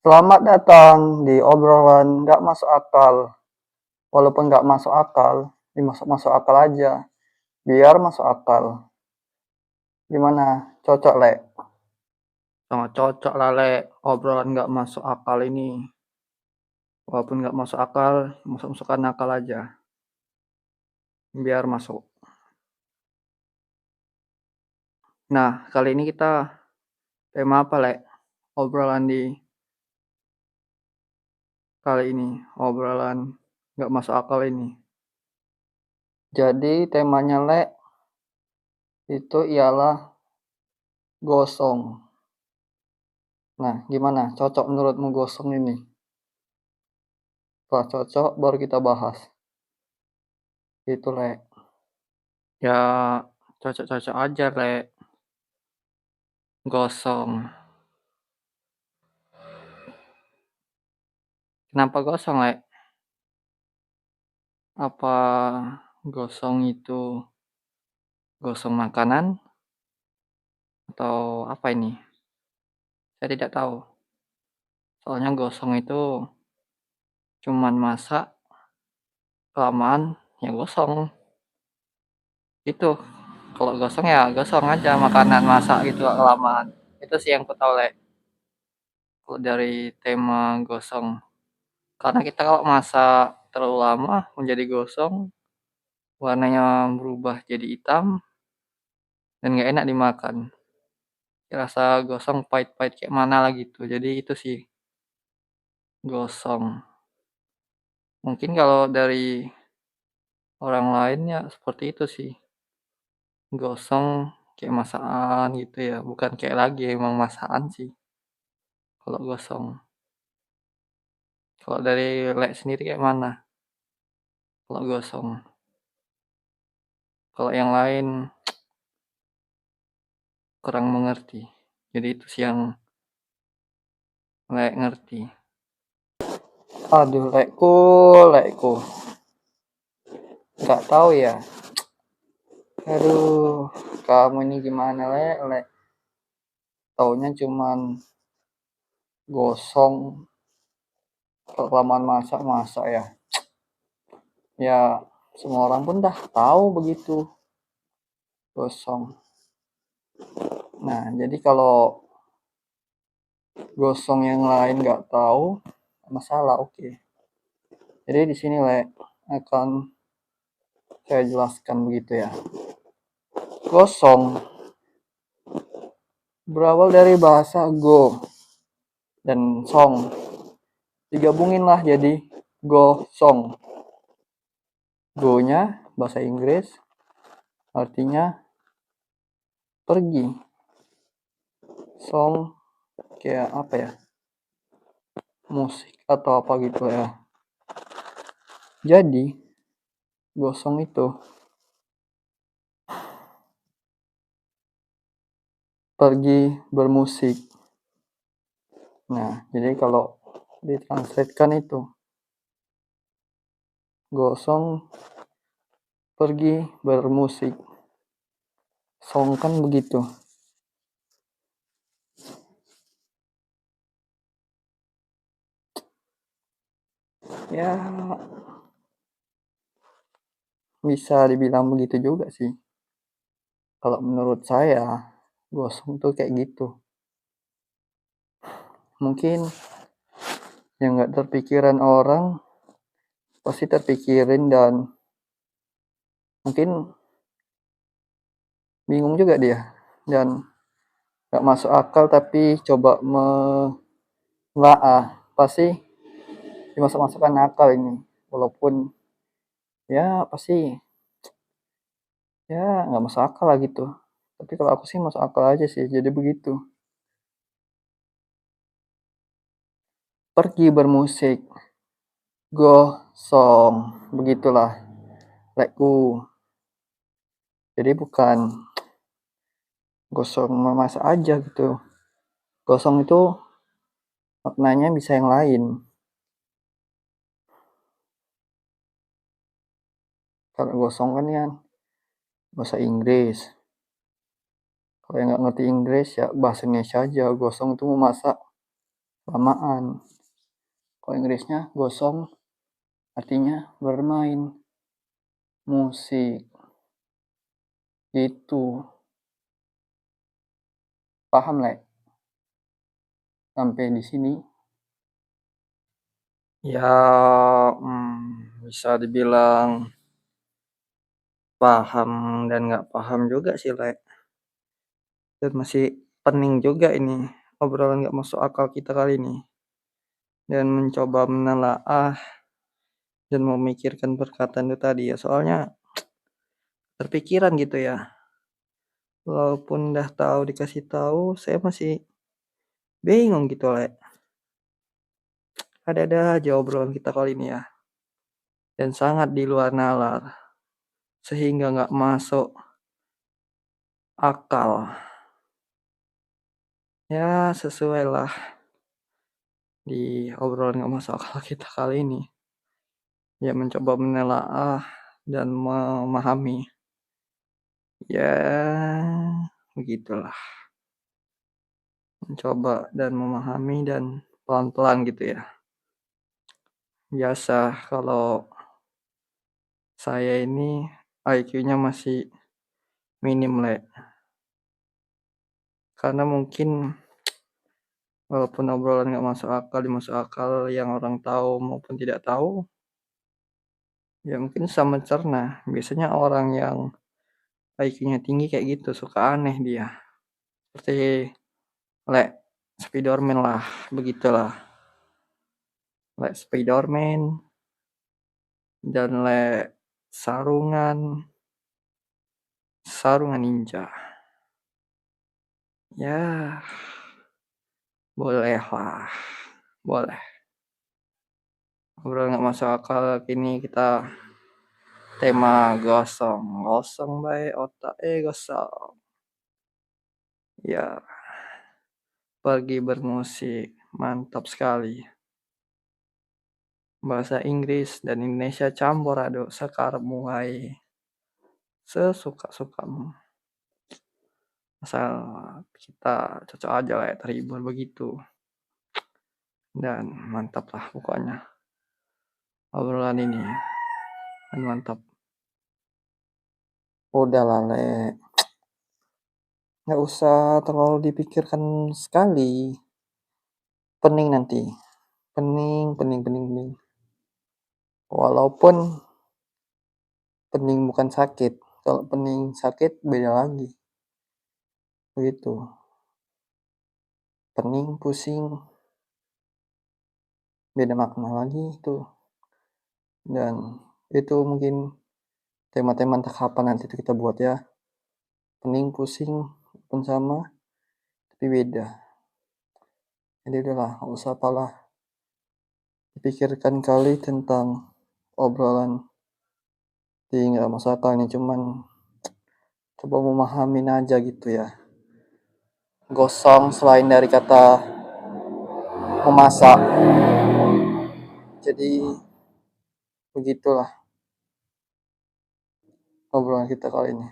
Selamat datang di obrolan nggak masuk akal. Walaupun nggak masuk akal, dimasuk-masuk akal aja. Biar masuk akal. Gimana? Cocok, Lek? Sangat cocok lah, Lek. Obrolan nggak masuk akal ini. Walaupun nggak masuk akal, masuk-masukkan akal aja. Biar masuk. Nah, kali ini kita tema apa, Lek? Obrolan di kali ini. Obrolan nggak masuk akal ini. Jadi temanya, Lek, itu ialah gosong. Nah, gimana? Cocok menurutmu gosong ini? Setelah cocok, baru kita bahas. Itu, Lek. Ya, cocok-cocok aja, Lek. Gosong. Kenapa gosong, Lek? Apa gosong itu gosong makanan? Atau apa ini? Saya tidak tahu. Soalnya gosong itu cuman masak, kelamaan, ya gosong. Itu. Kalau gosong ya gosong aja makanan masak gitu kelamaan. Itu sih yang aku tahu, Lek. Kalau dari tema gosong. Karena kita kalau masak terlalu lama menjadi gosong, warnanya berubah jadi hitam dan nggak enak dimakan. Rasa gosong pahit-pahit kayak mana lah gitu. Jadi itu sih gosong. Mungkin kalau dari orang lain ya seperti itu sih. Gosong kayak masakan gitu ya, bukan kayak lagi emang masakan sih kalau gosong. Kalau dari Lek sendiri kayak mana kalau gosong? Kalau yang lain kurang mengerti. Jadi itu sih yang Lek ngerti. Aduh, lekku. Nggak tahu ya. Aduh, kamu ini gimana, Lek? Taunya cuman gosong, kelamaan masak ya. Ya, semua orang pun dah tahu begitu, gosong. Nah, jadi kalau gosong yang lain nggak tahu, masalah, oke. Jadi di sini, Lek, akan saya jelaskan begitu ya. Gosong berawal dari bahasa go dan song. Digabunginlah jadi gosong. Go-nya bahasa Inggris artinya pergi. Song kayak apa ya? Musik atau apa gitu ya. Jadi gosong itu pergi bermusik. Nah, jadi kalau ditranslatekan itu gosong pergi bermusik. Song kan begitu. Ya, bisa dibilang begitu juga sih. Kalau menurut saya, gosong tuh kayak gitu. Mungkin yang nggak terpikiran orang pasti terpikirin dan mungkin bingung juga dia dan nggak masuk akal, tapi coba menelaah pasti dimasuk-masukkan akal ini, walaupun ya pasti ya nggak masuk akal lah gitu. Tapi kalau aku sih masuk akal aja sih, jadi begitu. Pergi bermusik, gosong, begitulah lekku. Jadi bukan gosong memasak aja gitu. Gosong itu maknanya bisa yang lain. Kalau gosong kan ya bahasa Inggris. Kalau yang nggak ngerti Inggris ya bahasa Indonesia aja. Gosong itu memasak kelamaan. Kalau Inggrisnya gosong artinya bermain musik. Gitu. Paham, Le? Sampai di sini? Ya, bisa dibilang paham dan nggak paham juga sih, Le. Dan masih pening juga ini obrolan nggak masuk akal kita kali ini. Dan mencoba menelaah dan memikirkan perkataan itu tadi ya. Soalnya terpikiran gitu ya. Walaupun udah tahu dikasih tahu, saya masih bingung gitu, Le. Ada-ada aja obrolan kita kali ini ya. Dan sangat di luar nalar. Sehingga nggak masuk akal. Ya, sesuai lah di obrolan nggak masuk akal kita kali ini. Ya, mencoba menelaah dan memahami. Ya, begitulah. Mencoba dan memahami dan pelan-pelan gitu ya. Biasa kalau saya ini IQ-nya masih minim, Le. Karena mungkin walaupun obrolan nggak masuk akal, di masuk akal yang orang tahu maupun tidak tahu, ya mungkin sama mencerna. Biasanya orang yang IQ-nya tinggi kayak gitu, suka aneh dia. Seperti Le Spiderman lah, begitulah. Le Spiderman dan Le Sarungan Ninja. Ya, boleh lah, boleh. Obrolan nggak masuk akal kini kita tema gosong, gosong bae otak gosong. Ya, pergi bermusik, mantap sekali. Bahasa Inggris dan Indonesia campur aduk sakarepmu wae. Sesuka-sukamu. Asal kita cocok aja lah ya, terhibur begitu. Dan mantap lah pokoknya. Obrolan ini. Dan mantap. Udah lah, Le. Nggak usah terlalu dipikirkan sekali. Pening nanti. Pening. Walaupun pening bukan sakit. Kalau pening sakit beda lagi. Begitu. Pening, pusing. Beda makna lagi itu. Dan itu mungkin tema-tema entah kapan nanti itu kita buat ya. Pening, pusing, pun sama. Tapi beda. Jadi udahlah, gak usah apalah. Pikirkan kali tentang obrolan di nggak masuk akal ini, cuman coba memahamin aja gitu ya. Gosong selain dari kata memasak. Jadi begitulah obrolan kita kali ini.